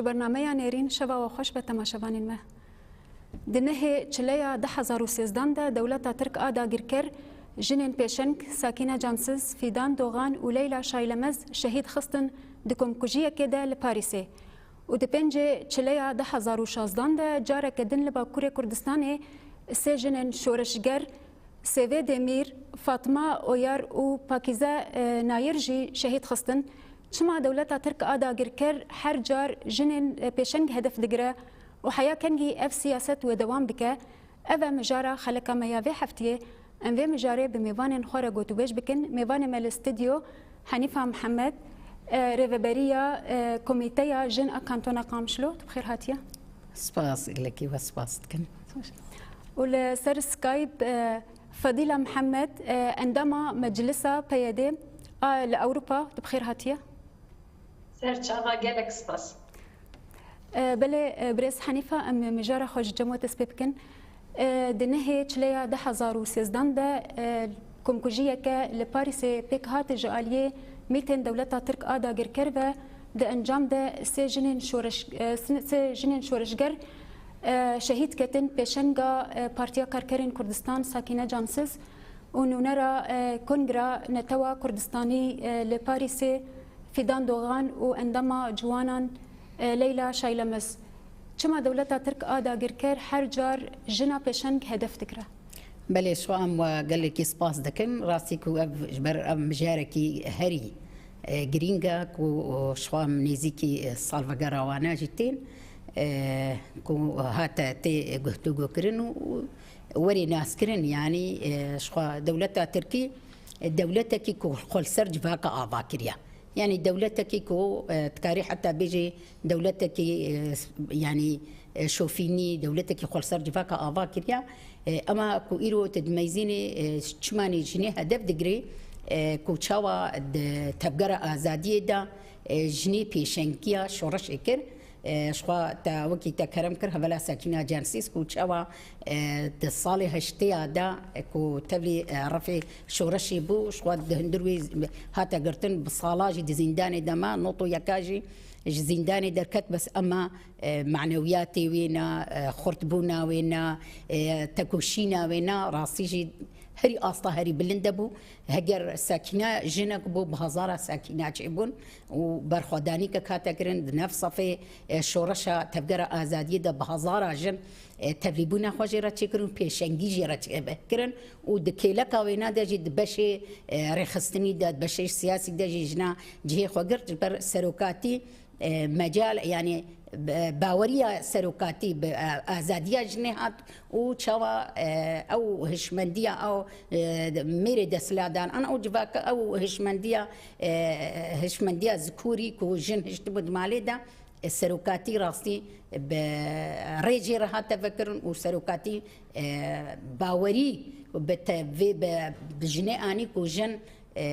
برنامه نيرين شبا وخوش به تماشاوان ما دنه چلیا 2013 ده دولتا ترک آدا گرکر جنین پیشنگ ساکینه جانسز فیدان دوغان و لیلا شایلمز شهید خستن دکم کجیه که ده لپاریسه و ده پنجه چلیا 2016 ده جاره که دن لبا کوری کردستانه سه جنین شورشگر سیوه دمیر فاطمه اویار و پاکیزه نایر جی شهید خستن چما دولتا ترک آدا گرکر هر جار جنین پیشنگ هدف دگره و حياة كنجي اف سياسة ودوام بك أبا مجارة خلق ما يافي حفتيه أن في مجارة بميفان خورا قوتو بيش بكن ميفان مال استديو حنيفة محمد ريفبرية كوميتيا جن أكانتونا قامشلو بخير هاتيا سباس لك وسباس كن والسر سكايب فضيلة محمد عندما مجلسة بيادي لأوروبا بخير هاتيا سر شاغا جالك سباس بله بريس حنيفة أم مجارة خوش جموت سبيبكن دنهي تشليا 2013 ده كومكوجية كا لباريس بيك هات جالية ميتين دولتا ترك آدا غيركرفة ده انجام ده سي جنين شورشگر شهيد كتن بيشنغا بارتيا كاركرين كردستان ساكنة جانسز ونونرا كونغرا نتوا كردستاني لباريس فيدان دوغان وعندما جوانان ليلى شايلمز چما دولتا ترك آدا گرکر هر جار جنا پیشنگ هدف تکره بله شو ام وقال لك سباس دكن راسي كو جبر مجاركي هري جرينجا كو شو ام نيزيكي سالفاغارا وانا جتين كو هاتا تي قهتو كرن وري ناس كرن يعني شو دولتا تركي دولتك كو خل سرج فاكا افاكريا يعني دولتك كو تكاري حتى بيجي دولتك يعني شوفيني دولتك خلصر جفاك افاكريا اما كو ايرو تدميزيني شماني جنيه هدف دغري كو تشاوا تبقرا ازاديه دا جني بيشنكيا شورش اكر شخوا تا وكي تا كرم كر هبلا ساكنه جانسيس كو تشاوا تصالي هشتيا دا كو تبلي رفي شورشي بو شخوا هندروي هاتا قرتن بصالاجي دي زنداني دما نوطو يكاجي زنداني دركت بس اما معنوياتي وينا خرطبونا وينا تكوشينا وينا راسيجي هري أصلا هري بلندبو هجر ساكنة جنك بو بهزارة ساكنة عجبون وبرخداني كاتكرن نفس في شورشة تبقى آزادية ده بهزارة جن تبليبونا خواجرة تكرن بيشنجي جرة تكرن ودكيلك وينا ده جد بشي رخصتني ده بشي سياسي ده جنا جهي خواجر بر سروكاتي مجال يعني باورية سروكاتي بآزادية جنيهات وشوا أو هشمندية أو ميري دسلادان أنا أوجبك أو هشمندية ذكوري كو جن هشتبود مالي ده السروكاتي راسي بريجي رها تفكرن وسروكاتي باوري بجني أني كو جن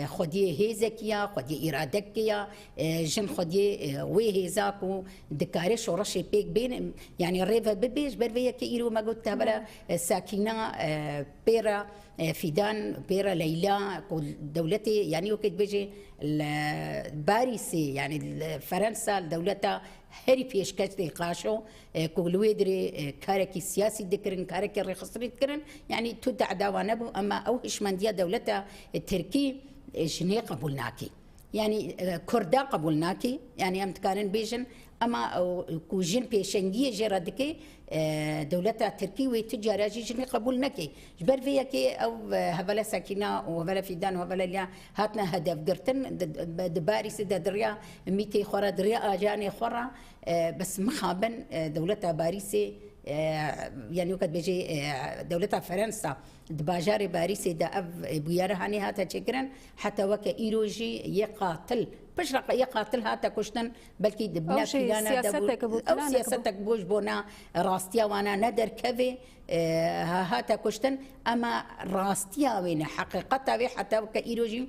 خودی هیزکیا خودی ارادکیا جن خودی وهیزاکو دکاره شورش پیک بین یعنی ریف ببیش برویه که ایرو ما قلت بلا ساکینه بيرا فيدان بيرا ليلى دولتي يعني وقت بيجي باريسي يعني فرنسا دولتها هري فيش كاتي قاشو كل ويدري كاركي سياسي ذكرن كاركي رخصري ذكرن يعني تدع دوانبو اما او هشمنديه دولتها التركي شنو قبولناكي يعني كردا قبولناكي يعني ام تكارن بيجن اما كوجين بيشنجيه جرادكي دولتها تركي وتجارة جيجني قبول نكي جبر فيها كي او هبلا ساكنة وهبلا فيدان وهبلا ليا هاتنا هدف قرتن دباري سيدا دريا ميتي خورا دريا اجاني خورا بس مخابن دولتها باريسي يعني وقت بيجي دولتها فرنسا دباجاري باريسي دا اف بيارة هاني هاتا تشكرن حتى وكا ايروجي يقاتل بشرق يقاتل هاتا كشتن بلكي دبنا كيانا او سياستك بوش بونا راستيا وانا ندر كفي هاتا كشتن اما راستيا وين حقيقتها حتى وكا ايروجي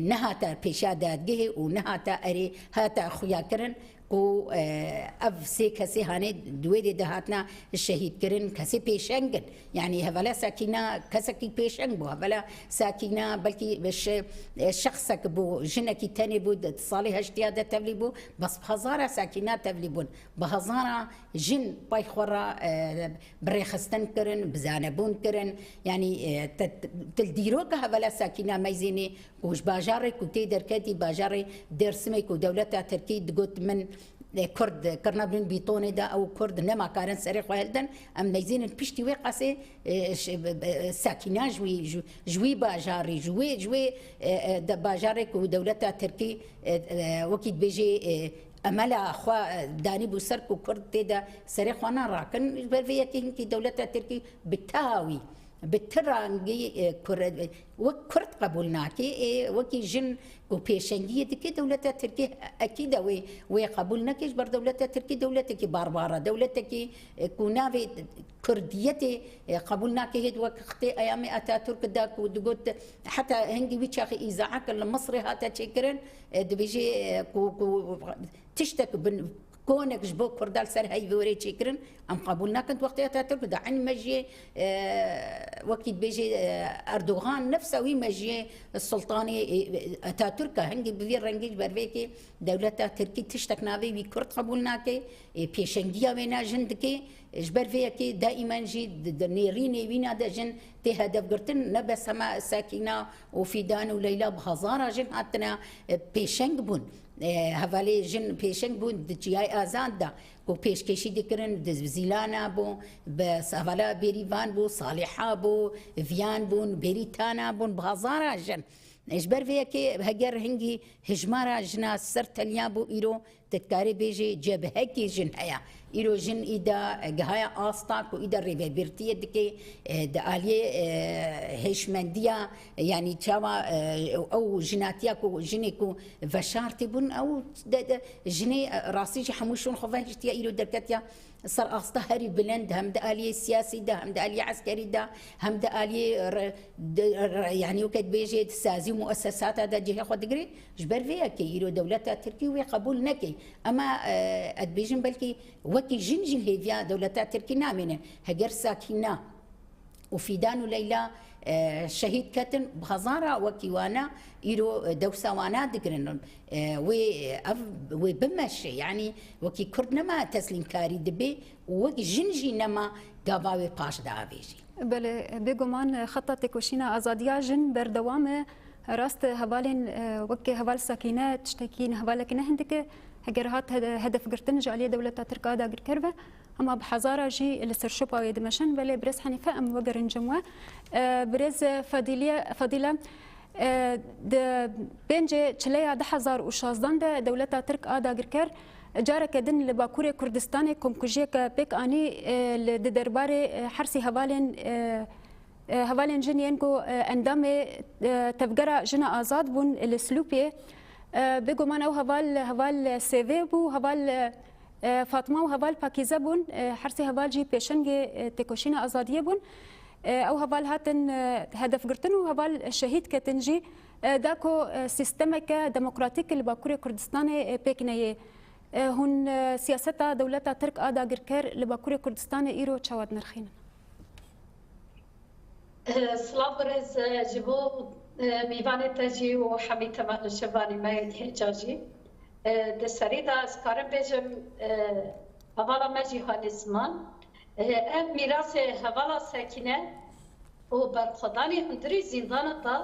نهاتا بيشادات جهي ونهاتا اري هاتا خويا كرن کو اف سي كسي هاني دويدي دهاتنا الشهيد كرن كسي بيشنجن يعني هفلا ساكينا كسكي بيشنج بو هفلا ساكينا بلكي باش شخصك بو جنكي تاني بو تصالي هشتياده تبليبو بس بهزارة ساكينا تبليبون بهزارة جن باي خورا بريخستن كرن بزانبون كرن يعني تلديروك هفلا ساكينا ميزيني وش باجاري كوتي دركاتي باجاري درسمي ودولتها تركي دقوت من كرد كرنا بن بيطوني دا او كرد نما كارن سريق وهلدن ام نيزين البشتي وقاسي ساكنه جوي باجاري جوي باجاري ودولتها تركي وكيد بيجي املا اخوا داني بو سرك وكرد تيدا سريق وانا راكن برفيتي كي دولتها تركي بالتاوي بالترانجي كرد قبولناكي وكي جن وبيشنجية دكي دولتها تركي أكيد وقبولناكيش بر دولتها تركي دولتك باربارة دولتك كونافي كرديتي قبولناكي هيد وقتي أيام أتاتورك داك ودقوت حتى هنجي ويتشاخي إذاعك المصري هاتا تشكرن دبيجي تشتك كونك جبو كردال سر هاي فوري تشكرن ام قبولنا كنت وقتها تاترك دا عن مجي وقت بيجي اردوغان نفسه وي مجي السلطاني اتاتورك هنجي بفير رنجيج برفيكي دولتها تركي تشتك نافي بي كرد قبولناكي بيشنجيا وينا جندكي جبر فيكي دائما جي نيريني وينا دا جن تي هدف قرتن نبى سما ساكنه وفيدان وليلى بهزاره جن هاتنا بيشنج بون هفالي جن بيشنج بون دجاي ازان دا و پیشکشی دکرن زیلانا بو بس هفلا بریوان بو صالحا بو ویان بون بریتانا بون بهزارا جن اجبر فيها كي هجر هنجي هجمارا جنا سرت اليابو ايرو تتكاري بيجي جبهه كي جن هيا ايرو جن ايدا جهايا استاك وايدا ريفيرتيه دكي داليه هشمنديه يعني تشاوا او جناتياكو جنيكو فشارتي بن او جني راسي حموشون خفاجتيا ايرو دركتيا صار أصطهري بلند هم دالية سياسي ده هم دالية عسكري ده هم دالية يعني وقت بيجي تسازي مؤسسات هذا جهة خد قري جبر فيها كي يرو دولتها تركي ويقبول نكي أما أدبيجن بلكي وكي جنجن هي فيها دولتها تركي نامنة هجر ساكنة وفيدان وليلى شهيد كتن بخزارة وكيوانا يرو دوسوانا دقرن وبمشي يعني وكي كرد نما تسليم كاري دبي وكي جنجي نما قاباوي باش دعابيجي بله بگمان خطتك وشينا ازاديا جن بردوام راست هوالين وكي هوال ساكينه تشتكين هوالك هندك هجر هات هدف قرتن جاليه دولة تركا دا كرفه اما بحزاره جي السرشوبا ويدمشن بله برز حنيفه ام وقرن جموه برز فضيله د بنجي چليا 2016 دولة ترك آدا گركر جارك دن لباكوري كردستان كومكوجيك بيك اني لدرباري حرسي هوالين جنينكو اندامي تفجرا جنا ازاد بون السلوبي بيجو مانو هوال سيفي بو هوال فاطمه وهوال باكيزه بون حرسي هوال جي بيشنجي تكوشينا ازاديه بون او هوال هاتن هدف قرتن وهوال الشهيد كتنجي داكو سيستمك ديمقراطيك لباكوري كردستان بيكنيه هون سياستا دولة ترك آدا گرکر لباكوري كردستان ايرو چاود نرخين سلافرز جبو میوانه تجی و حمیت من شبانی ماید حجاجی دسریدا اسکارم بجم حوالا مجی حال زمان ام میراث حوالا ساکنه و برخدانی هندری زندان تا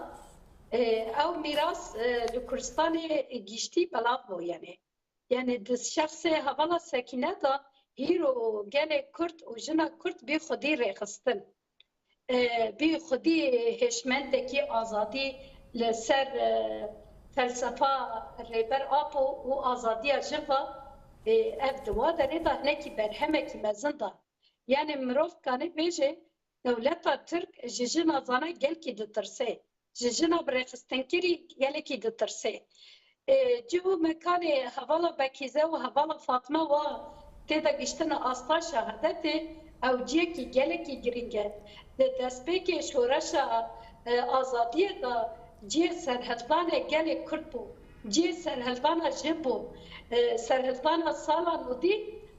او میراث لکردستان گیشتی بلاف بو يعني دس شخص حوالا ساکنه تا هیرو گل کرد و جنا کرد بی خودی رخستن بی خودی هشمندکی آزادی لسر فلسفه ریبر آپو و آزادی جفا اف دوا داره دا نکی برهمه کی مزنده یعنی مروف کانه بیجه دولتا ترک ججنا زانه گل کی دترسه ججنا برخستنکری گل کی دترسه جو مکان حوالا بکیزه و حوالا فاطمه و تیدا گشتن آستا شهادته او جیکی گلکی گرینگه دستپیکی شورش آزادی دا جی سرحدبان گل کرد بو جي سرهلدانا جبو سرهلدانا سالا نودي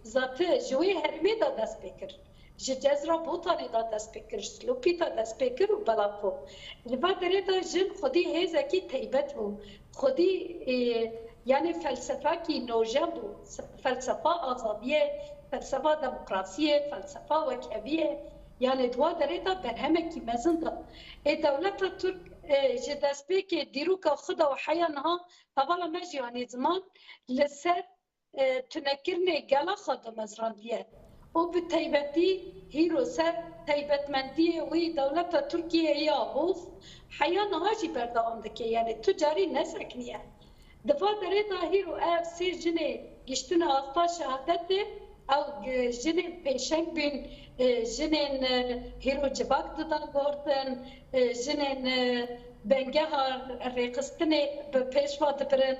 ذات جوي هرمي دا دست بکر جزرا بوتانی دا دست بکر سلوپی دا دست بکر و بلاپو لبا داره دا جن خودی هیزا کی تیبت بو خودی يعني فلسفه کی نوجه بو فلسفه آزادیه فلسفه دموکراسیه فلسفه وکبیه يعني دوا داره دا برهمه کی مزن دا دولت ترک جدست بکر دیروکا خدا و حیانها اولا مجیانی زمان لسر تنکرنه گلا خدا مزراندیه و به تایبتی هیرو سر تایبتمندی وی دولت ترکیه یا هوف حیان هاجی بردام دکه یعنی تجاری نسکنیه دفاع داره دا هیرو اف سیر جنه گشتن آستا شهادت ده او جنه پیشنگ بین جنه هیرو جباک دادن گردن جنه بنگه ها ریقستنه به پیشوا دبرن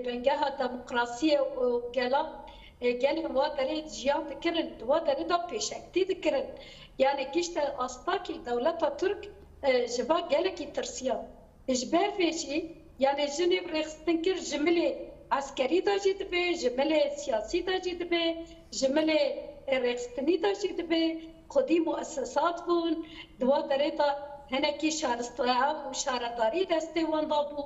بنگه ها دموکراسی و گلا گلی و داره جیان دکرن و داره دا پیشکتی دکرن یعنی گشت آستاکی دولت ترک جوا گله کی ترسیا اجبار فیشی یعنی جنب رخصتن کر جمله عسکری دا جید به جمله سیاسی دا جید به جمله رخصتنی دا جید به خودی مؤسسات بون دوا داره دا هنکی شهرستان و شهرداری دسته واندا بو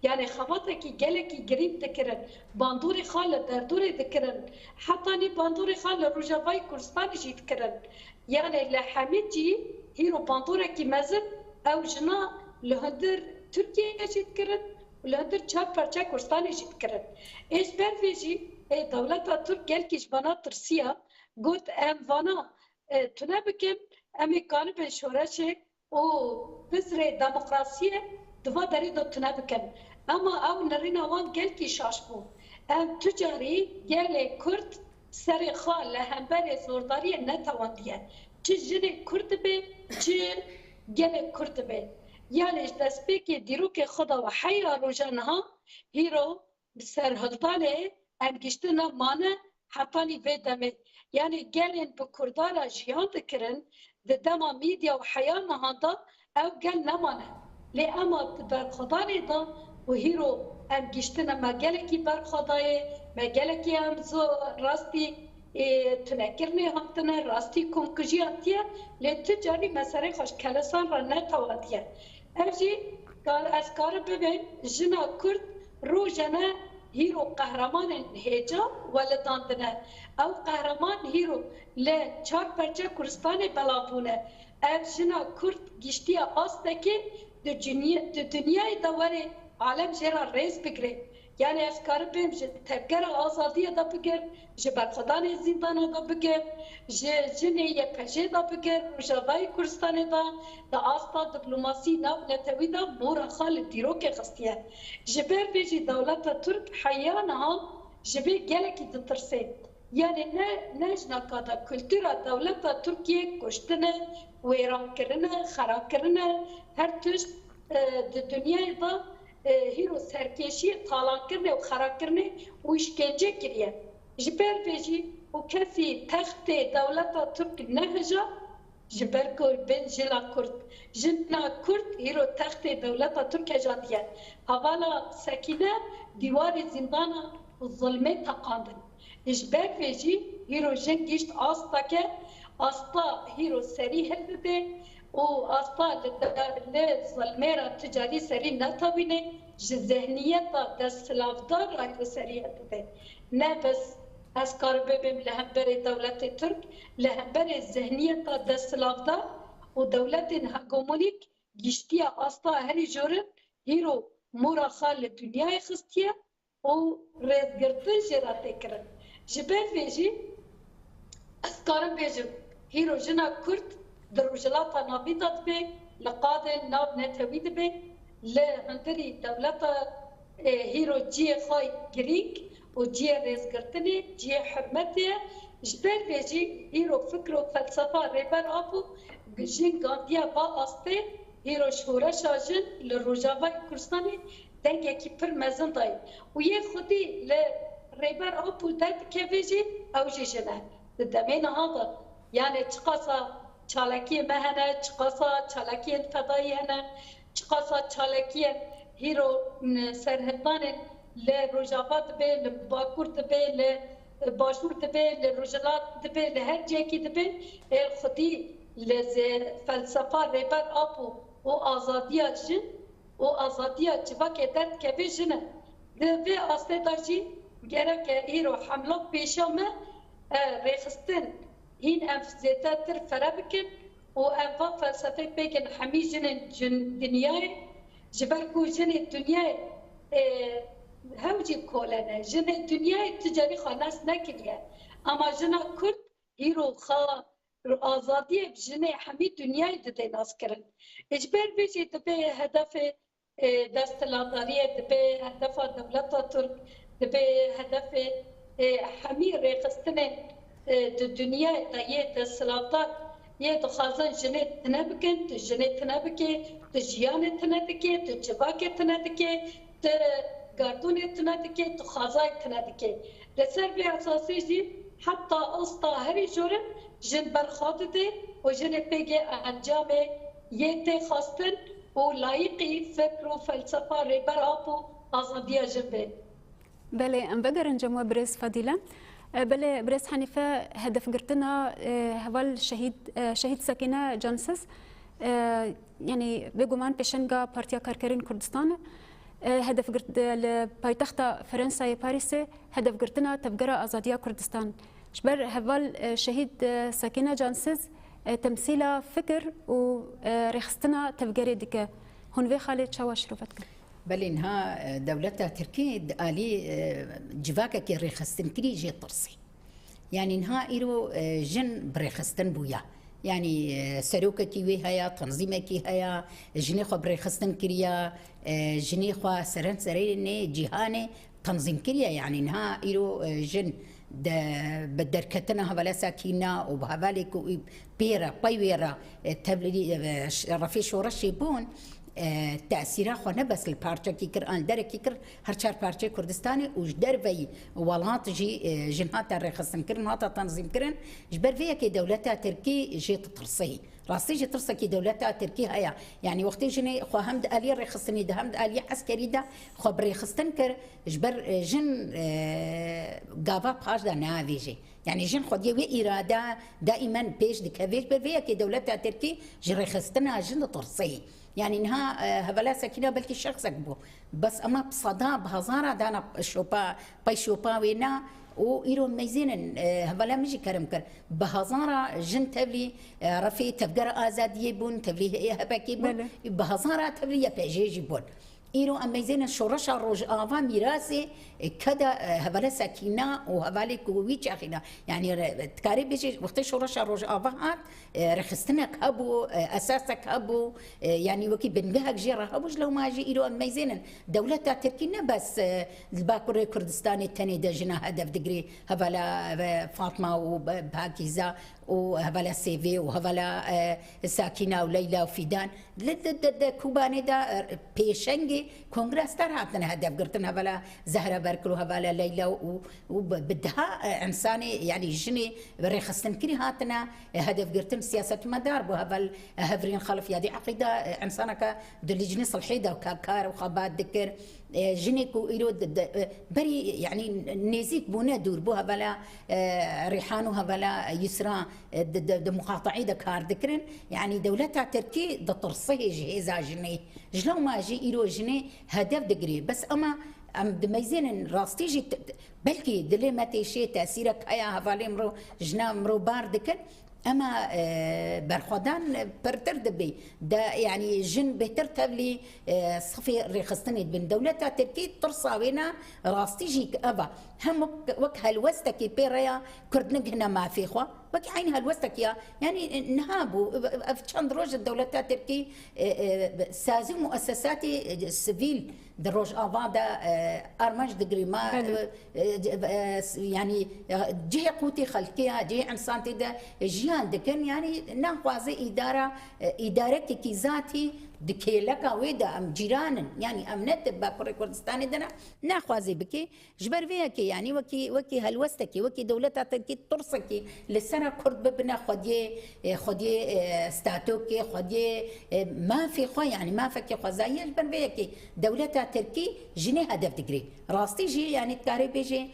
يعني خبطك جالك جريم دكرن باندوري خال دردوري دكرن حتى ني باندوري خال رجافاي كردستان جيت كرن يعني لحميتي هيرو باندوري كي مازن او جنا لهندر تركيا جيت كرن ولهندر چار پرچا كردستان جيت كرن ايش برفيجي دولت ترك جال كي جبانا ترسيا قلت ام وانا تنابكم امريكان بشورشه او بزر ديمقراطيه دوا داري دو تنابكن اما او نرينا وان گل کی شاش بو ام تجاری گل کرد سر خال لهمبر زورداری نتواندیه چه جن کرد به چه گل کرد به یعنی دست که دیروک خدا و حیا روزانها هیرو سرهلدانه ام گشتنا مانه حتانی بدمه یعنی گلن به کردارا جیان دکرن دما میدیا و حیا نهاندا او گل نمانه لی اما برخداری دا و هیرو ام گشتنا مگلکی برخدای مگلکی هم زو راستی تنکرنی همتنه راستی کنکجیاتیه لی تجاری مسئله خوش کلسان را نتوادیه اوجی از کار ببین جنا کرد رو جنه هیرو قهرمان هیجا ولداندنه او قهرمان هیرو لی چار پرچه کردستان بلابونه او جنا کرد گشتی آستکی در دنیای دواره عالم جرا ریز بگره یعنی از کار بیم تبگر آزادی دا بگر برخدان زندان دا بگر جنه یه پشه دا بگر روژاوای کردستان دا آستا دیپلماسی نو نتوی دا مورا خال دیرو که خستیه جبر بیجی دولت ترک حیانها جبه گله کی دترسه یعنی نه جناکا دا کلتورا دولت ترکیه کشتنه ویران کرنه خراب کرنه هر توش دنیای دا هیرو سرکشی طالان کرنه و خراب کرنه و اشکنجه کریه جبر بیجی و کسی تخت دولت ترک نهجا جبر کو بن جلا کرد جنا کرد هیرو تخت دولت ترک جادیه حوالا سکینه دیوار زندان و ظلمه تقاندن جبر بیجی هیرو جنگیشت آستا که آستا هیرو سری هلده و آستا لظلمه را تجاری سری نتابینه ذهنیت دست سلافدار را سری هلده نه بس از کار ببیم لهمبر دولت ترک لهمبر ذهنیت دست سلافدار و دولت هگمونیک گشتی آستا هری جورن هیرو مورا خال دنیای خستیه و ریزگرتن جراته کرن جبر ویجی از کارم بیجم هیرو جنا کرد در رجلاتا نابیدات بی لقادن ناب نتوید بی لهندری دولت هیرو جی خواهی گریک و جی ریزگرتنی جی حرمتی جبر بیجی هیرو فکر و فلسفه ریبر آبو جن گاندیا با آسته هیرو شورش آجن لروجاوای کردستانی دنگه کی پر مزن دای و یه خودی ریبر آبو در بکویجی او جیجنه دمین هادا یعنی چقاسا چالکی مهنه چقاسا چالکی فضایی هنه چقاسا چالکی هیرو سرهدان لروجافا دبي لباكور دبي لباشور دبي لروجلات دبي لهرجي كي دبي خدي لز فلسفه ريبر ابو وازاديه جن وازاديه جواك درد كبجنه دبي استداجي gerek îro hemlok pêşa me rêxistin hîn ev zêdetir fere bikin û ev va felsefek pêkin hemî jinên dinyayê ji ber ku jinê dinyayê hewcî kolene jinê dinyayê ticarî xwe nas nekiriye ama jina Kurd îro xa azadiyê jinê hemî dinyayê dide naskirin ji ber vê jî dibe hedefê desthilatdariyê dibe hedefa dewleta Türk دبي هدف حمير ريقستنه الدنيا تايت السلطات يد خازن جنت تنبكن تجنت تنبكي تجيان تنبكي تجباك تنبكي تقارتون تنبكي تخازاي تنبكي لسر بي اساسي جي حتى اسطا هري جورم جن برخاطتي وجن بيجي انجام يتي خاصتن ولايقي فكر وفلسفه ريبر ابو ازاديه جنبه بله ام بقرن جمع بريس فضيلة بله بريس حنيفة هدف قرتنا هوال شهيد ساكنة جانسس يعني بيجومان بيشنجا بارتيا كاركرين كردستان هدف قرت لبايتخت فرنسا باريس هدف قرتنا تفجر أزادية كردستان شبر هوال شهيد ساكنة جانسس تمثيل فكر ورخصتنا تفجر ديك هون في خالد شواش رفتك بل إنها دولتها تركيا آلي جواكا كي ريخستن كري جي طرسي يعني إنها إيرو جن بريخستن بويا يعني سروكا كي وي هيا تنظيمة كي هيا جنيخو بريخستن كريا جنيخو سرن سريني جيهاني تنظيم كريا يعني إنها إيرو جن بدركتنا هبلا ساكينا وبهبالك بيرا بايويرا تبلي رفيش ورشي بون تأثيرها خو نبس البارچه کی کر آن در کی کر هر چهار پارچه کردستانی وش در وی ولات جی جنهات رخصن کرن هات تنظیم کرن جبر وی کی دولتها ترکی جی ترصي راسي جي ترصي کی دولتها ترکی هيا يعني وقتی جني خو هم آلية رخصني ده هم آلية عسكري ده خو برخصتن كر جبر جن قابا باش ده نافيجي يعني جن خود يوي إرادة دائما بيش دكافيش برفيا كي دولتها تركي جرخستنا جن ترصي يعني انها هبلا سكينه بلكي شخص بو بس اما بصدا بهزاره دانا شوبا باي شوبا وينا وإيرو ميزين هبلا مجي كرم كر بهزاره جن تبلي رفي تفجر ازاديه بون تبلي هي هباكي بون بهزاره تبلي يبيجي بون إيرو أميزين الشورشة روج آفا ميراثي كذا هبلا سكينة وهبالي كويتش أخينا يعني تكاري بيجي وقت شورشة روج آفا هات رخصتنا كابو أساسك كابو يعني وكي بنجهك جيرة أبوش لو ما جي إيرو أميزين دولتها تركينا بس الباكور كردستاني التاني دجنا هدف دقري هبلا فاطمة وباكيزا وهبلا سيفي وهبلا ساكينة وليلى وفيدان كوباني دا بيشنجي كونغرس ترى هاتنا هدف قرتنا هبلا زهرة بركلو هبلا ليلى وبدها إنساني يعني جني بريخستن كري هاتنا هدف قرتن سياسة مدار بهبل هفرين خلف يدي عقيدة إنسانك دل جنس الحيدة وكاكار وخبات ذكر جنيكو إيرود بري يعني نيزيك بونا دور بوها بلا ريحانوها بلا يسرا مقاطعي دكار ذكرن يعني دولتها تركي دترصيه جهيزا جني جلو ما جي إيرو جني هدف دقري بس أما ام دميزين راستيجي بلكي دلي ما تيشي تاثيرك هيا هفالي مرو جنا مرو بار دكن اما برخدان برتر دبي دا يعني جن بهتر تبلي صفي ريخستني بين دولتها تركي ترصاوينا راستيجي ابا هم وك هالوستكي بيريا كردنق هنا ما في خوا وك عين هالوستك يا يعني نهابو افشان روج الدولتها تركي سازي مؤسساتي السيفيل دروج افادا ارمج دغري ما يعني جي قوتي خلقيها جي انسانتي ده جيان دكن يعني ناقوازي اداره كي ذاتي دكيلك ويدا ام جيران يعني امنت باكر كردستان دنا ناخوازي بكي جبر فيكي يعني وكي هلوستكي وكي دولتها تركي ترسكي لسنه كرد ببنا خدي ستاتوكي خدي ما في خو يعني ما فكي خزايا جبر فيكي دولتها تركي جني هدف دقري راستي جي يعني تكاري بيجي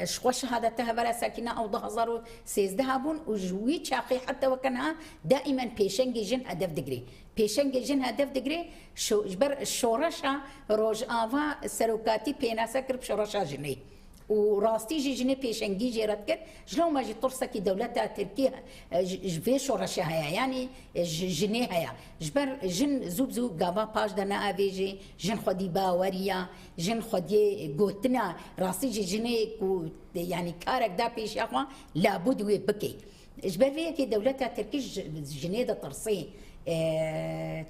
شخوش شهادتها برا ساكنة أو 2013 بون وجوي شاقي حتى وكانها دائما بيشنجي جن هدف دقري بيشنجي جن هدف دقري شو جبر الشورشة روج آفا سروكاتي بيناسا كرب شورشة جني وراستي جني بيشنجي جيرت كر شلون ما جي ترسكي دولتها تركيا في شورشة هيا يعني جني هيا جبر جن زوبزو قابا باش دنا افيجي جن خدي باوريا جن خدي قوتنا راستي جني يعني كارك دا بيش اخوا لابد ويبكي جبر فيها كي دولتها تركي جني دا ترسي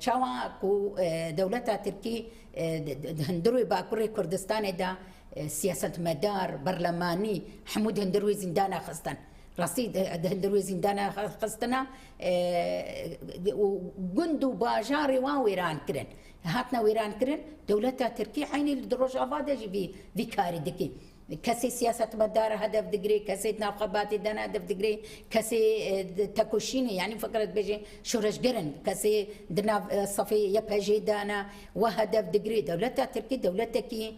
تشاوا كو دولتها تركي هندروي باكوري كردستان دا سياسة مدار برلماني حمود هندروي زندانا خستن رصيد هندروي زندانا خستنا وجندو باجاري ويران كرن هاتنا ويران كرن دولتها تركي عيني الدروج افادج في كاري دكي كسي سياسة مدار هدف دقري كسي ناقبات دنا هدف دقري كسي تاكوشيني يعني فكرت بيجي شورش قرن كسي دنا صفي يبهجي دانا وهدف دقري دولتها تركي دولتك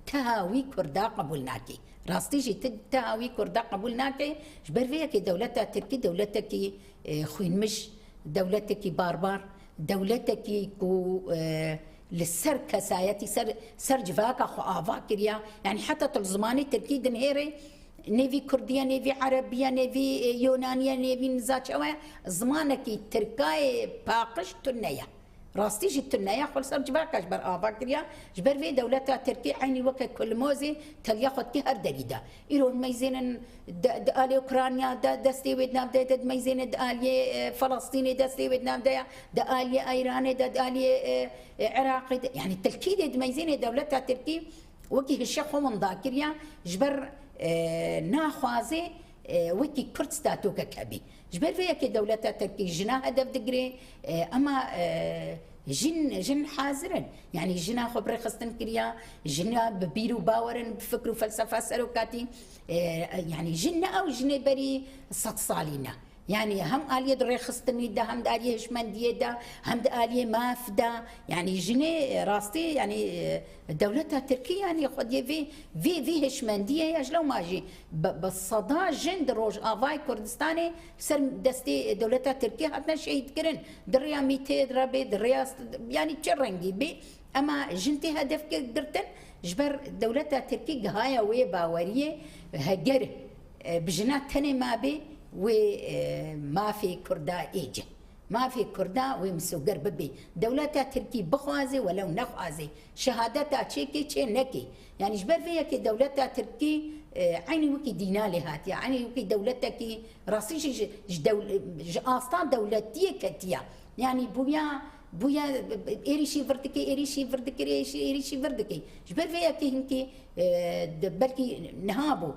تهاوي كردا قبولناكي راستي جي تهاوي كردا قبولناكي جبر فيها كي دولتها تركي دولتك خوين مش دولتك باربار دولتك كو للسر كسايتي سر جفاكا خو افاكريا يعني حتى تلزماني تركي دنهيري نيفي كردية نيفي عربية نيفي يونانية نيفي نزاتشوية زمانك تركاي باقش تنيا راستي جي تنيا خل سر جفاكا جبر افاكريا جبر في دولتها تركي عيني وقت كل موزي تلياخد كي هر دقيقة إيرون ميزين دالي أوكرانيا دستي فيتنام دا ميزين دالي فلسطيني دستي فيتنام دالي أيراني دالي عراقي يعني التلكيد ميزين دولتها تركي وكي الشيخ من ذاكريا جبر ناخوازي وكي كرد ستاتوكا كبي جبر فيها كي دولتها تركي جنا هدف دقري أما جن حاضرا يعني جنا خبر خستن كريا جنا ببيرو باورن بفكر وفلسفه سروكاتي يعني جنا او جنا بري صد صالينا يعني هم آلية دري خستني دا هم آلية هشمندية دا هم آلية مافدا يعني جني راستي يعني دولتها تركيا يعني خد في هشمندية يا شلون ماجي بالصدا جند روج آفاي كردستاني سر دستي دولتها تركيا حتى شهيد كرن دريا 200 دربي دريا يعني تشرنجي بي اما جنتي هدف درتن جبر دولتها تركيا هاي وي باوريه هجر بجنات تاني ما بي وما في كردا إيجي ما في كردا ومسوقر ببي دولتها تركي بخوازي ولو نخوازي شهادتها تشيكي تشي نكي يعني جبر فيها كي دولتها تركي عيني وكي دينالي هات يعني وكي دولتها كي راسيش أصلا دولتية كتيا يعني بويا إيريشي فردكي إيريشي فردكي جبر فيها كي هنكي بلكي نهابو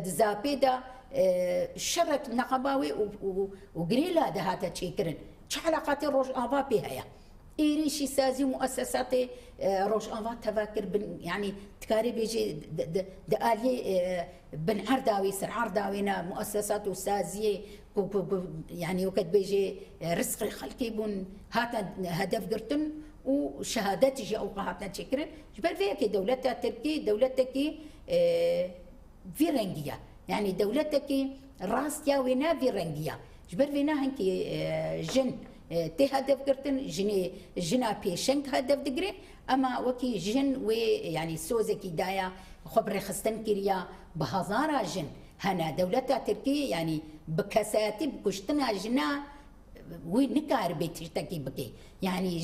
زابيدا شرت نقباوي وقريلا دهاتا تشيكرن شعلاقات روج آفا بها إيريشي سازي مؤسسات روج آفا تفاكر يعني تكاري بيجي دآلي بن عرداوي سر عرداوينا مؤسسات وسازية يعني وقت بيجي رزق خلقي بن هاتا هدف قرتن وشهادات جي أوقاتنا تشيكرن جبال فيها كي دولتها تركي دولتك في رنجية يعني دولتك راستيا وينا في رنجية جبر فينا هنكي جن تي هدف قرتن جنا بيشنك هدف دقري اما وكي جن وي يعني سوزكي دايا خبر خستن كريا بهزارة جن هنا دولتها تركي يعني بكساتي بكشتنا جنا وي نكار بيتشتكي بكي يعني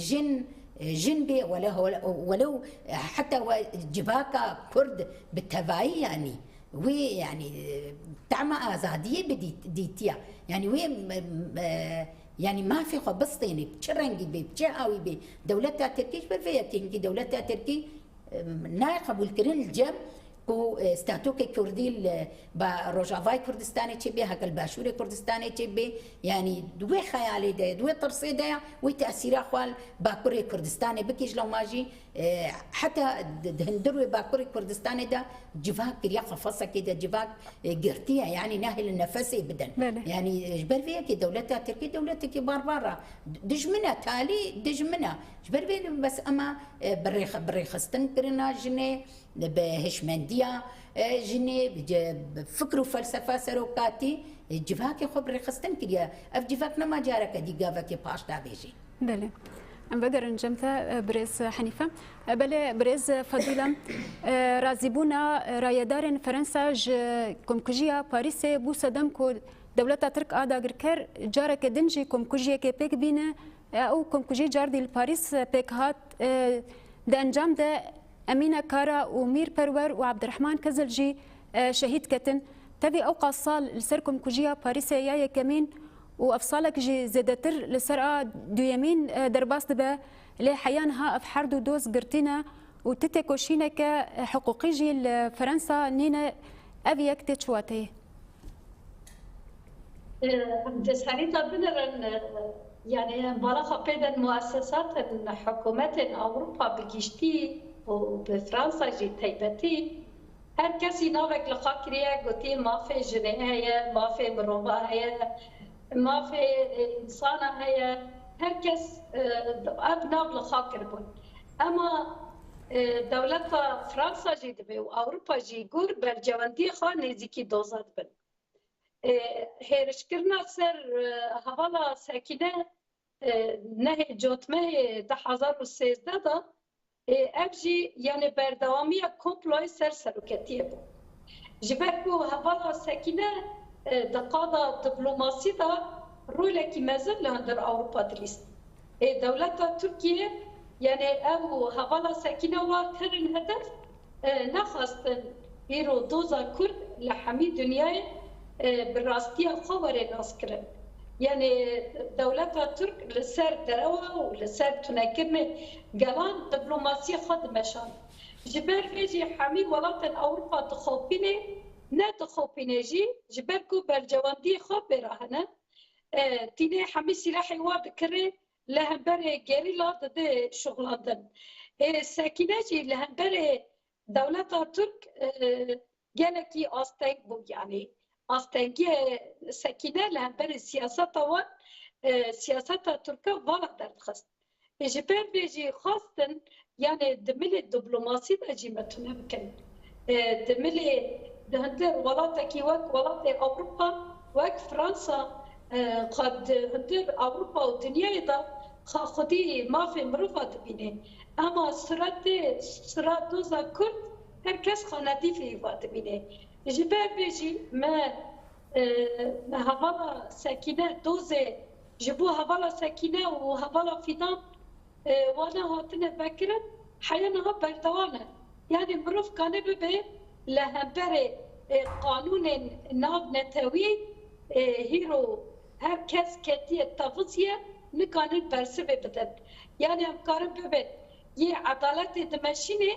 جن بي ولو حتى جباكا كرد بالتبعي يعني وي يعني تعمى آزادية بديتيا يعني وي يعني ما في خبصتيني بتشرنجي بي بتشاوي بي دولتها تركي برفيا كينكي دولتها تركي ناي قبول كرين الجم کو استاتوک کردی با روجاوای کردستانی چی به هکل باشور کردستانی چی به یعنی دوی خیالی ده دوی ترسی ده و تأثیر خوال باکوری کردستانی بکیش لو ماجی حتى هندروي باكوري كردستان ده جفاك كريا قفصة كده جفاك قرتية يعني ناهل النفسي بدن يعني جبر فيها كي دولتها تركي دولتها كبار برا دجمنا تالي دجمنا جبر فيها بس أما بريخ استنكرنا جني بهشمندية جني بفكر وفلسفة سروكاتي جفاك خب بريخ استنكريا أف جفاكنا ما جارك دي قافك باش دابيجي بله ام بدر انجمتا بريز حنيفه بله بريز فضيله رازيبونا رايدار فرنسا كومكجيا باريس بو صدم كو دولتا ترك ادا غركر جارك دنجي كومكجيا كي بيك بينا او كومكجي جاردي باريس بيك هات ده انجام ده امينه كارا ومير برور وعبد الرحمن كزلجي شهيد كتن تبي اوقع صال لسر كومكجيا باريس يا كمين وافصالك جي زادتر لسرقه دو يمين درباس دبا لي حيانها اف حردو دوز قرتينا وتتكوشينا كحقوقي جي فرنسا نينا ابيك تشواتي دساريتا بنرن يعني بلاغه بين مؤسسات حكومات اوروبا بجيشتي وبفرنسا جي تيبتي هر كسي نافك لخاكريا قوتي ما في جنيه ما في مروبه ما في إنسانة هي هركس أبناء بالخاكر بون أما دولة فرنسا جيد بي وأوروبا جي قور برجواندي خان نزيكي دوزات بن هيرشكرنا سر هوالا ساكنة نهي جوتمه 2013 دا أبجي يعني بردوامية كومبلوي سر سلوكتية بون جبركو هوالا ساكنة دقاضة دبلوماسي دا رولكي مازال لهندر أوروبا دريس دولة تركيا يعني أو هوالا ساكنة وكرن هدف نخستن هيرو دوزا كرد لحمي دنياي بالراستية خبر ناس كرن يعني دولة ترك لسر دروا ولسر تنكرن قلان دبلوماسي خد مشان جبر فيجي حمي ولات أوروبا تخوبيني نتخوبينجي جبركو برجواندي خو براهنا تيني حمي سلاحي واد كري لهمبر جريلا ضد شغلاتن ساكناجي لهمبر دولة ترك جالكي أستنج بو يعني أستنجي ساكنة لهمبر سياسة وان سياسة تركا والا درخست جبر بيجي خاصة يعني دملي الدبلوماسي تجي متنا بكن دملي هندر ولاتكي وك ولات أوروبا وك فرنسا قد هندر أوروبا والدنيا دا خدي ما في مروفة بينه أما سرات دوزا كرد هركس خانتي في وات بينه جبر بيجي ما هوالا ساكنة دوزة جبو هوالا ساكنة وهوالا فيدان وانا هاتنا بكرة حيانا بردوانا يعني مروف كان ببه لهبر قانون ناف نتوي هيرو هر کس كتي التفصيل نكان برسبه بدن يعني امكار ببه يه عدالت دمشينه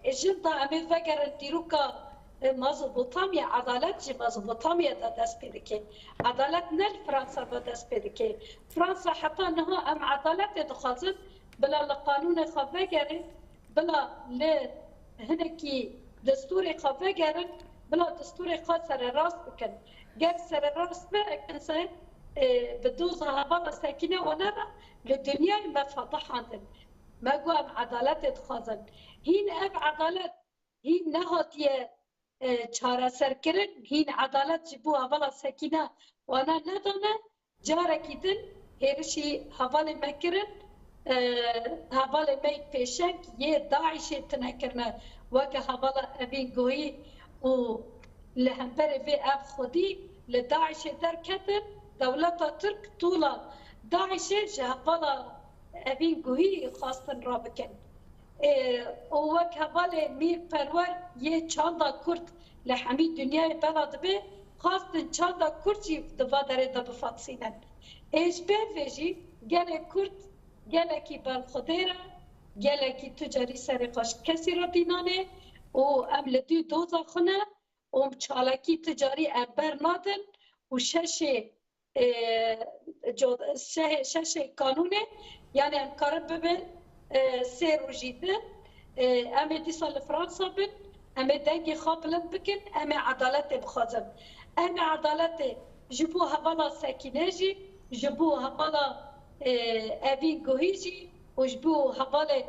جندا امي فكر ديروكا مزبوطاميا عدالت جي مزبوطاميا دا دست بيدكي عدالت نل فرنسا دا دست بيدكي فرنسا حتى انها ام عدالت دخلت بلا القانون خفاجر بلا ل هنكي دستوري خفاجر بلا دستوري خاصر راس بكن جاب سر راس ما كنسان بدوزها بلا ساكنه ونرى للدنيا ما فتح عندن ما قام عدالت دخلت هين اب عدالت هين نهاتيه چاره سرکرن هین عدالت جبو اولا سکینه وانا ندانه جاره کیدن هرشی حواله مکرن حواله می پیشنگ یه داعش تنکرنه وکه حواله اوین گویی و لهمبر وی اف خودی لداعش در کتن دولت ترک طولا داعش جه حواله اوین گویی خواستن را بکن وك هبالي مير پرور يه چاندا كرد لحمي دنيا بلاد به خاصة چاندا كردي دفادره دا بفاتسينن ايش بيجي گله كرد گله كي بالخديره گله كي تجاري سرقاش كسي را دينانه و ام لدی دوزا خونه و چالکی تجاری امبر نادن و شش قانونه یعنی امکارم ببین سه روژی ده امه دیسال فرانسا بین امه دنگی خواب بلند بکن امه عدالت بخوازم امه عدالت جبو حوالا سکینه جی جبو حوالا اوین گوهی جی و جبو حوالا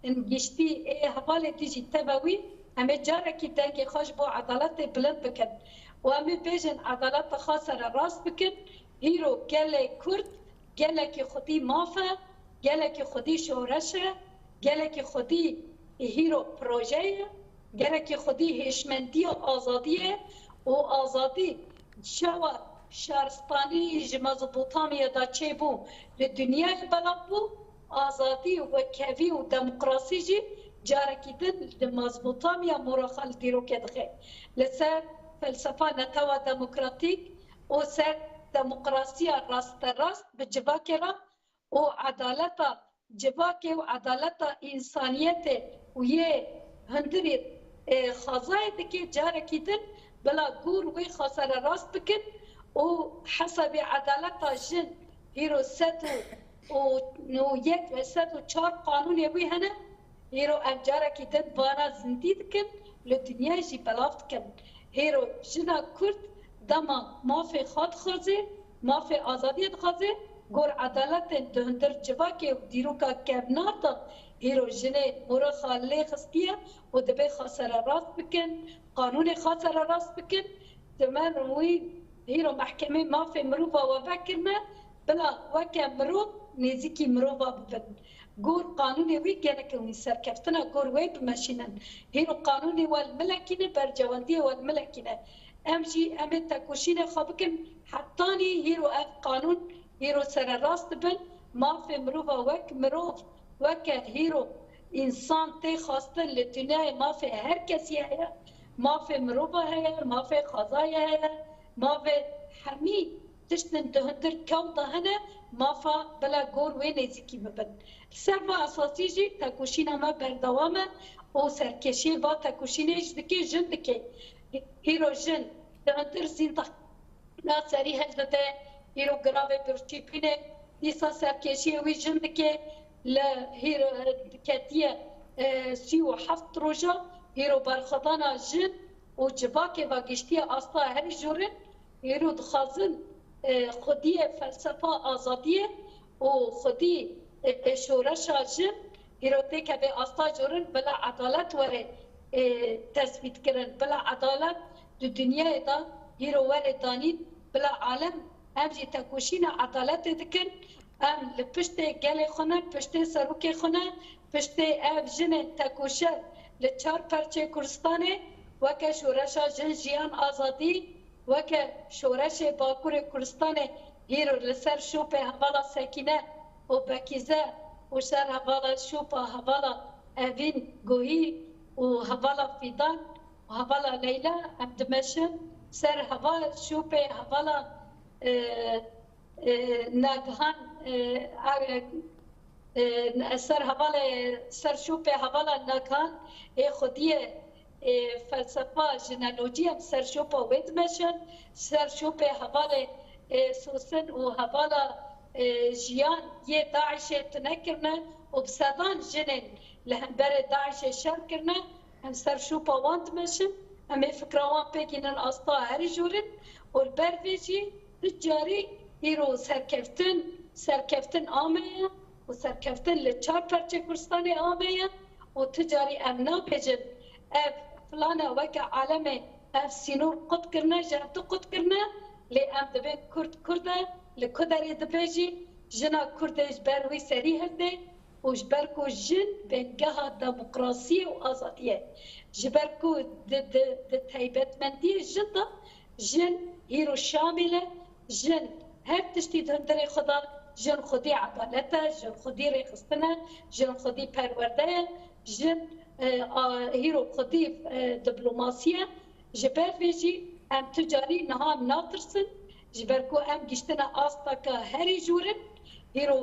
انگشتی حوالا دیجی تباوی امه جاره کی دنگی خوش بو عدالت بلند بکن و امه بیجن عدالت خاصه را راست بکن هیرو گله کرد گله که خودی مافه گله که خودی شورشه گله که خودی هیرو پروژه گله که خودی هشمندی و آزادیه و آزادی شوا شهرستانی مزبوطامی دا چه بو لدنیای بلد بو آزادی و کوی و دموکراسی جی جارکی دن مزبوطامی مراخل دیرو کدخه لسر فلسفه نتوا دموکراتیک و سر دموکراسی راست بجواک را و عدالت جواک و عدالت انسانیت و یه هندری خازای دکی جارکی دن بلا گور وی خاصر راست بکن و حسب عدالت جن هیرو و یک و 104 قانون یوی هنه هیرو ام جارکی دن وانا زندی دکن لدنیا جی بلافت کن هیرو جنا کرد دما مافی خود خوزه مافی آزادیت خوزه گور عدالت دهندر جواکه و دیروکا کبناتا هیرو جنه مورا خاله خستیه و دبه خاصر راست بکن قانون خاصر راست بکن دمان روی هیرو محکمه مافی مروفا و بکرمه بلا وکه مروف نزیکی مروفا ببن گور قانونی وی گنه کنی سرکفتنا گور وی بمشینن هیرو قانونی والملکینه برجواندی والملکینه امشي امت تكوشين خابكن حتاني هيرو اف قانون هيرو سر راست بن ما في مروفا وك مروف وك هيرو انسان تي خاصتن للدنيا ما في هر كسي هي ما في مروفا هي ما في خزايا هي ما في حمي تشتن تهندر كوضا هنا ما فا بلا غور وين يزكي ببن سرما اساسي جي تكوشين ما بردوامه او سركشي با تكوشينيش دكي جن دكي هيرو جن دهندر زینتا ناسری هلته هیرو گراوه برچیپینه دیسا سرکشی وی جند که ل هیرو کتیه 37 روزا هیرو برخدانا جن و جواکه و گشتی آستا هر جورن هیرو دخازن خودی فلسفه آزادیه و خودی شورشا جن هیرو تکه به آستا جورن بلا عدالت وره تثبیت کردن بلا عدالت دو دنیای دا هیرو ور دانید بلا عالم هم جی تکوشین عدالت دکن هم لپشت گل خونه پشت سروک خونه پشت اف جن تکوشه لچار پرچه کردستانه وکه شورش جن جیان آزادی وکه شورش باکور کردستانه هیرو لسر شوپ حوالا سکینه و بکیزه و سر حوالا شوپ حوالا اوین گوهی و حوالا فیدان و حوالا لیلا ام دمشن سر حوالا شوپه حوالا ناگهان سر حوالا سر شوپه حوالا ناگهان خودی فلسفه جنالوجی هم سر شوپه وید مشن سر شوپه حوالا سوسن و حوالا جیان یه داعش تنکرنه و بسادان جنن لهنبر داعش شر کرنه هم سر شوپا واند مشن هم فکروان پیگینن آستا هر جورن و البرویجی تجاری هیرو سرکفتن آمه و سرکفتن لچار پرچه کرستان آمه و تجاری امنا پیجن اف فلانا وکا عالمه اف سینور قد کرنه جهتو قد کرنه لی ام دبه کرده لکدری دبیجی جنا کرده جبروی سری هنده و جبرکو جن بنگاه دموکراسی و آزادیه جبرکو د تایبتمندی جن دا جن هیرو شامله جن هر تشتی دندر خدا جن خودی عدالته جن خودی ریخستنه جن خودی پرورده جن هیرو خودی دیپلماسیه جبر ویجی ام تجاری نهام ناترسن جبرکو ام گشتنا آستا که هری جورن هیرو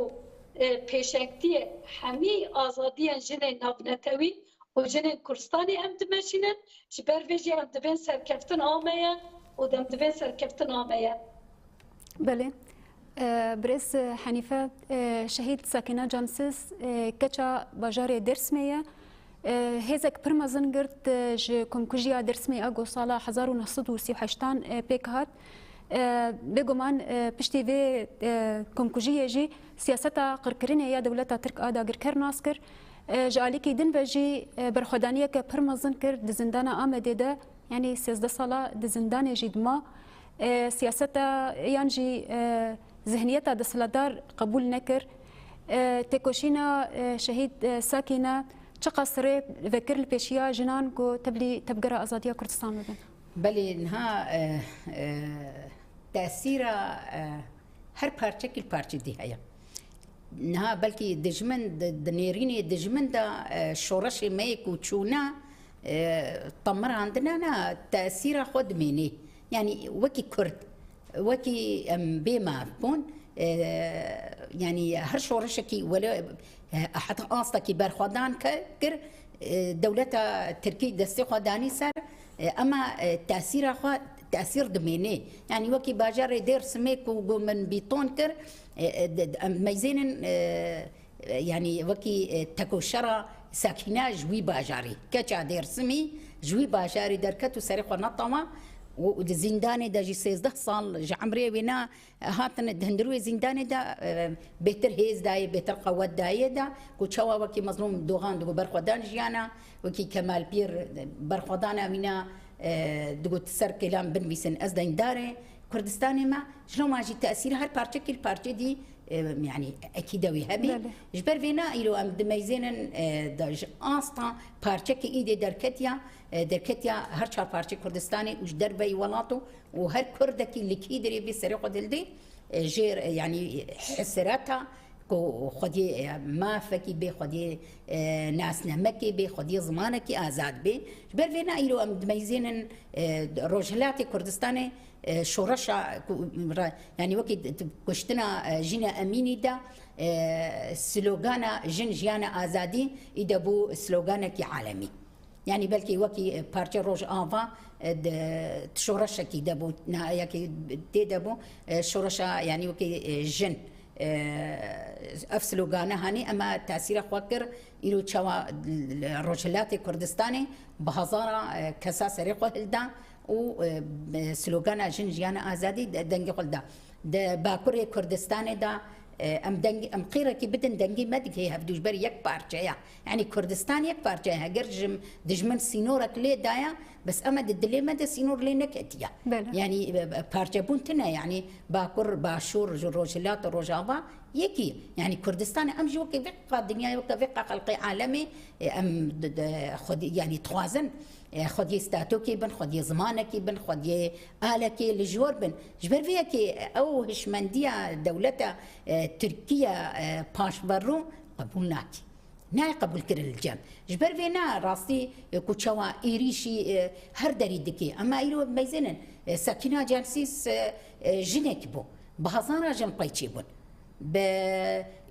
پیشکتی همی آزادی جن نابنتوی وجنين كردستاني ام دمشينن جبر فيجي ام دبين سركفتن آمية ودم دبين سركفتن آمية. بله. برس حنیفه شهید ساکنه جانسز کچا باجار درس میه هزک پرمزن گرد ج کنکوژیا درس میه اگو سال 1938 پیک هات بگمان پشتی وی کنکوژیه جی سیاست قرکرینه یا دولت ترک آدا گرکر ناسکر جالی کی دن بجی برخدانیه که پرمزن کرد زندان آمده ده یعنی 13 ساله زندان جدما سیاست یانجی ذهنیت دستلدار قبول نکر تکوشینا شهید ساکنه چه قصری فکر الپیشیا جنان کو تبقرا آزادی کردستان ببین بله انها تأثیر هر پارچه کل پارچه دی هیا انها بلکه دجمن دنيريني دجمن دا شورش ميك وتشونا طمر عندنا أنا تأثير خود مني يعني وكي كرد وكي بما بون يعني هر شورشكي ولا حتى أصلكي برخدان كر دولة تركي دستي خداني سر أما تأثير خود تأثير دميني يعني وكي باجار دير سميك ومن بيطون كر ميزين يعني وكي تكوشرا ساكنة جوي باجاري كتشا دير سمي جوي باجاري دركتو سريق نطمة وزنداني دا جي 16 صال جعمري وينا هاتن دهندروي زنداني دا بهتر هيز داي بهتر قوات داي دا كوتشوا وكي مظلوم دوغان دو برخدان جيانا وكي كمال بير برخدان وينا دو تسر كلام بن بيسن ازدين داري كردستاني ما شلون ما جي تاثير هر بارتي كل بارتي دي يعني اكيد وهابي جبر فينا الو ام دميزين داج اصلا بارتي ايدي دركتيا هر چهار بارتي كردستاني وش دربي ولاتو وهر كردكي اللي كيدري بسرقه دلدي جير يعني حسراتها خودی ما فکی به خودی ناس نمکی به خودی زمانکی آزاد به بر وینا ایرو ام دمیزین روجلات کردستان شورش يعني وقت كشتنا جينا اميني دا سلوغانا جن جيانا ازادي يدبو سلوغانا كي عالمي يعني بلكي وكي بارتي روج انفا شورشا كي دبو نهاية كي دبو شورشا يعني وكي جن افسلو غانا هاني اما تاثير خوكر يلو تشوا روجلات كردستاني بهزارة كسا سريقو هلدا و سلوغانا جن جيانا ازادي دنگي قلدا د باكوري كردستاني دا ام دنگي ام قيره كي بدن دنگي مدكي هفدوش بر يك بارچه يعني كردستان يك بارچه هجرجم دجمن سينورك لي دايا بس اما دلي مد سينور لي نكتيا يعني بارچه بونتنا يعني باكور باشور روجلات روجابا يكي يعني كردستان ام جو كي فقه الدنيا وكفقه خلقي عالمي ام خد يعني توازن خدي ستاتوكي بن خدي زمانكي بن خدي آلكي لجور بن جبر فيها كي او هشمندية دولة تركيا باش برو قبول ناكي ناي قبول كر الجام جبر فينا راستي كوتشوا ايريشي هر دريدكي اما ايرو ميزنن ساكنه جانسيس جنك بو بهزارة جن قيتشي بون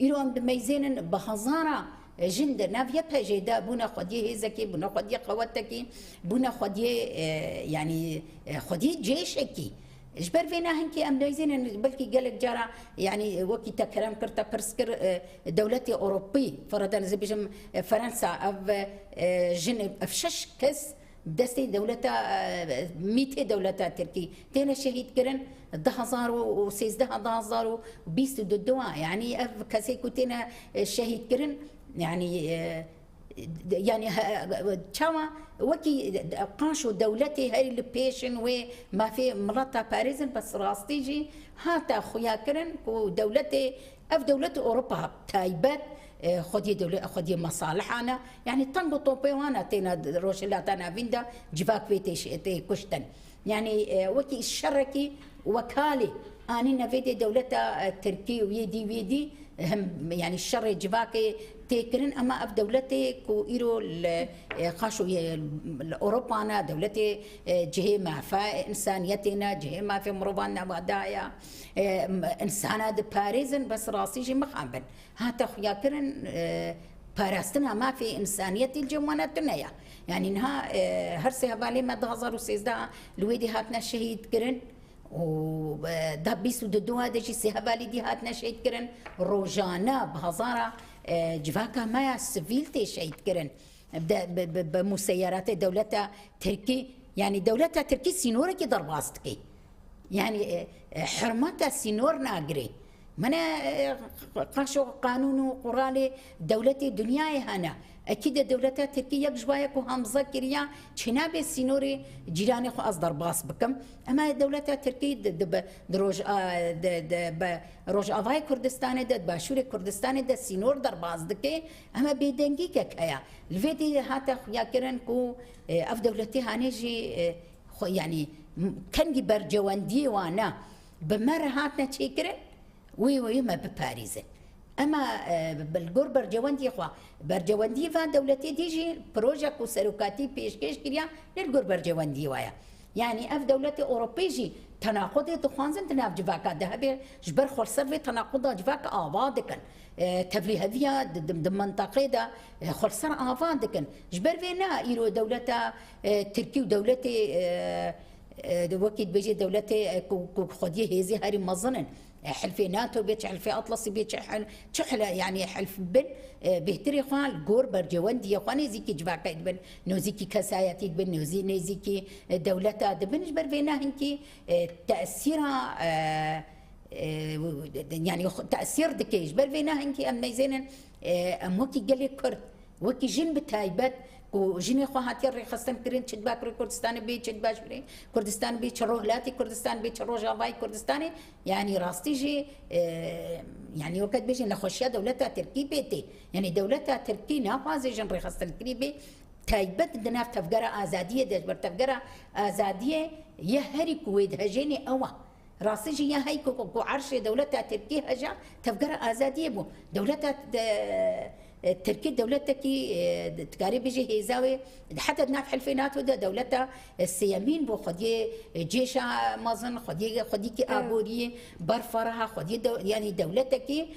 ايرو ميزنن بهزارة جند نافيا بهجدا بونا خديه هزكي بونا خديه قوتكي بونا خديه يعني خديه جيشكي جبر فينا هنكي ام دويزين بلكي قالك جارا يعني وكي تكلم كرتا برسكر دولتي اوروبي فرضا زي فرنسا اف جن افشش كس دستي دولتا 200 دولتا تركي تينا شهيد كرن 10,000 و 16,000 و 20 دوا يعني اف كسي كوتينا شهيد كرن يعني تشاوا وكي قاشو دولتي هاي البيشن وما في مرتا باريزن بس راستيجي هاتا خويا كرن ودولتي اف دولة اوروبا تايبات خدي دولة خدي مصالحنا يعني تنبطوا بيوانا تينا روشلاتنا فيندا جفاك بيتي كشتن يعني وكي الشركي وكالي اني نفيدي دولة تركي ويدي هم يعني الشر جفاكي تكرن اما اف دولتي كو ايرو خاشو اوروبانا دولتي جهه ما فا انسانيتنا جهه ما في مروبانا ودايا انسانه باريزن بس راسي جي مخامبن هاتا خويا كرن پاراستنا ما في انسانيتي الجمانتنا يعني انها هرسي هبالي ما 2013 الويدي هاتنا شهيد كرن و ده بيسو دو هذا شيء سهبالي دي هاتنا شهيد كرن روجانا بهزارة جفاكا ما سفيلتي شهيد كرن بمسيرات دولتها تركي يعني دولتها تركي سينورة كي ضرباستكي يعني حرمتها سينور ناقري من قاشو قانون وقرالي دولتي دنياي هنا اكيد دولتها تركيا بجوايك وهمزه كريا شنابي سينوري جيراني خو اصدر باص بكم اما دولتها تركي دروج روج افاي كردستان باشوري كردستان سينور در باص دكي اما بيدنجي كيا الفيدي هاتا يا كرن كو اف دولتي هانيجي يعني كان برجواندي وانا بمره هاتنا تشيكرن وي ما بباريزن اما بالجور برجواندي خوا برجواندي فان دولتي ديجي بروجيك وسروكاتي بيشكيش كريا للجور برجواندي وايا يعني اف دولتي اوروبيجي تناقض دخانزن تناف جفاكا ذهبي جبر خلصر في تناقض جفاكا اوادكن تفلي هذيا دم منطقه دا خلصر اوادكن جبر فينا ايرو دولتا تركي ودولتي وكيد بيجي دولتي خديه هيزي هاري مظنن حلف ناتو بيت حلف اطلسي بيت شحله يعني حلف بن بهتري خال جور برجواندي يا خاني زيكي جفاكا يدبن نوزيكي كساياتي يدبن نوزي نيزيكي دولتها دبن جبر فينا هنكي تاثيرها يعني تاثير دكي جبر فينا هنكي ام نيزين ام وكي قال كرد وكي جن بتايبات وجيني خو هاتي الري خستن كرين تشد باكري كردستان بي تشد باشري كردستان بي تشروه لاتي كردستان بي تشروه جافاي كردستاني يعني راستي جي يعني وقت بيجي نخشيا دولتها تركي بيتي يعني دولتها تركي نافازي جن ري خستن كريبي تايبت دناف تفقرا ازاديه دجبر تفقرا ازاديه يهري كويد هجيني اوا راستي جي يا هاي كو عرش دولتها تركي هجا تفقرا ازاديه بو دولتها تركيا دولتها كي تقاري بيجي هيزاوي حتى ناف حلفينات ودا دولتها السيامين بو خدي جيشا مازن خدي كي ابوري برفرها خدي يعني دولتها كي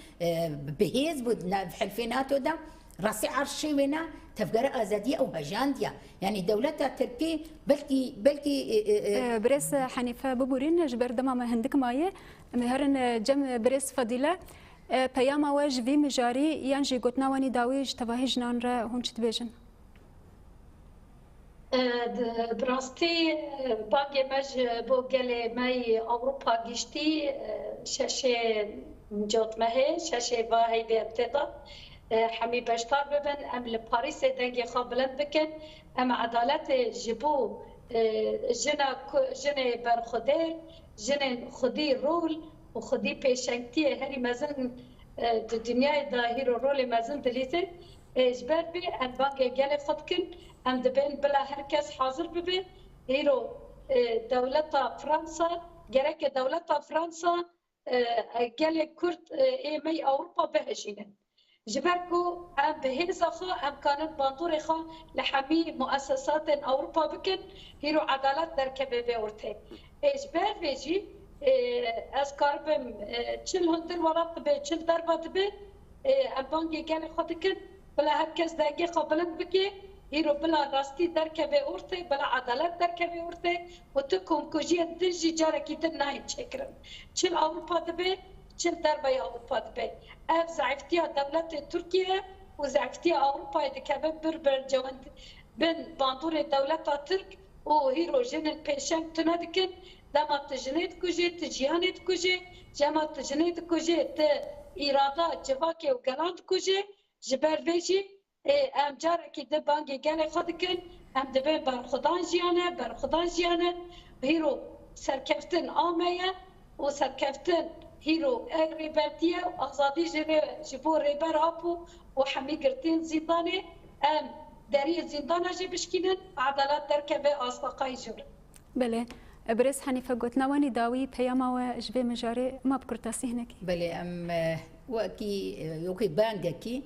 بهيز بود ناف حلفينات ودا راسي عرشي وينا تفقر ازاديه او هجانديا يعني دولتها تركي بلكي بريس حنيفه ببورين جبر دما هندك مايه مهرن جم بريس فضيله پیام واج وی مجاری یانجی گوتناوانی داویج تواهی جنان را هونچ تبیجن براستی باقی مج بو گله مای اوروپا گشتی ششه جوت مه ششه واهی به ابتدا حمی بشتار ببن ام لپاریس دنگی خابلند بکن ام عدالت جبو جن برخودر جن خودی رول و خودی پیشنگتی هری مزن دنیای داهیر و رول مزن دلیته اجبار بی ام بانگی گل خود کن ام دبین بلا هر کس حاضر ببین هیرو دولت فرانسا گرک دولت فرانسا گل کرد ایمی اوروپا بهشینه جبر کو ام بهیز خو ام کانت باندور خو لحمی مؤسسات اوروپا بکن هیرو عدالت در کبه بیورته اجبار بیجی از کاربم چل هندر ورات به چل دربات به ابانگی گل خود کن بلا هر کس دنگی قابلت بکی هیرو بلا راستی در کبه اورته بلا عدالت در کبه اورته و تو کمکوژی دنجی جاره کی تن نهی چکرن چل اوروپا دبه چل دربای اوروپا دبه اف ضعفتي دولت تركيا وضعفتي اوروبا دكبه بربر جوند بين باندور دولت ترك و هيرو جن البيشن تنادكن دما تجنيد كوجي تجيانيد كوجي جما تجنيد كوجي ت إرادة جواكي وقلاند كوجي جبر فيجي ام جاركي دبانجي قالي خدكن ام دبين برخدان جيانه هيرو سركفتن آمية و سركفتن هيرو ريبرتيه وازادي جبو ريبر هابو وحمي قرتين زنداني ام داري زندانه جي بشكينن عدالات دركبه اصدقائي جور بله بريس حنيفه قوتناواني داوي بياما وجبي مجاري ما بكرتاسي هناكي بله ام وكي يوكي بانجكي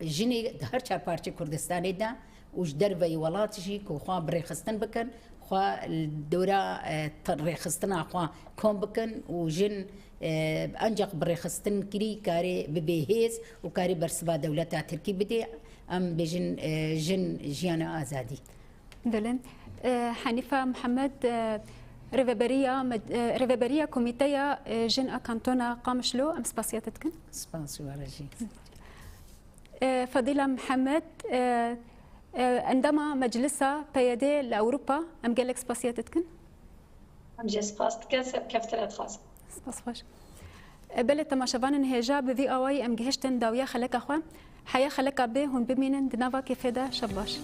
الجني هرشا بارتي كردستاني دا وش دربي ولاتشي كو خوان بري خستن بكن خوا الدورة رخصتنا خوا كم بكن وجن أنجق برخصتن كري كاري ببيهيز وكاري برسبا دولتها تركي بدي أم بجن جن جيانا آزادي. دلن حنيفة محمد ريفابريا كوميتيا جن أكانتونا قامشلو أم سباسياتتكن؟ سباسيو ورجي. فضيلة محمد عندما مجلسها بيدي لأوروبا أم قالك سباسياتتكن؟ أم جي سباستكن كفترة خاصة. سباس خوش. بلد تماشفان انهجا بفي أواي أم جهشتن داوية خلق أخوان حيا خلق به هون بمينن دنافا كيف دا شباش.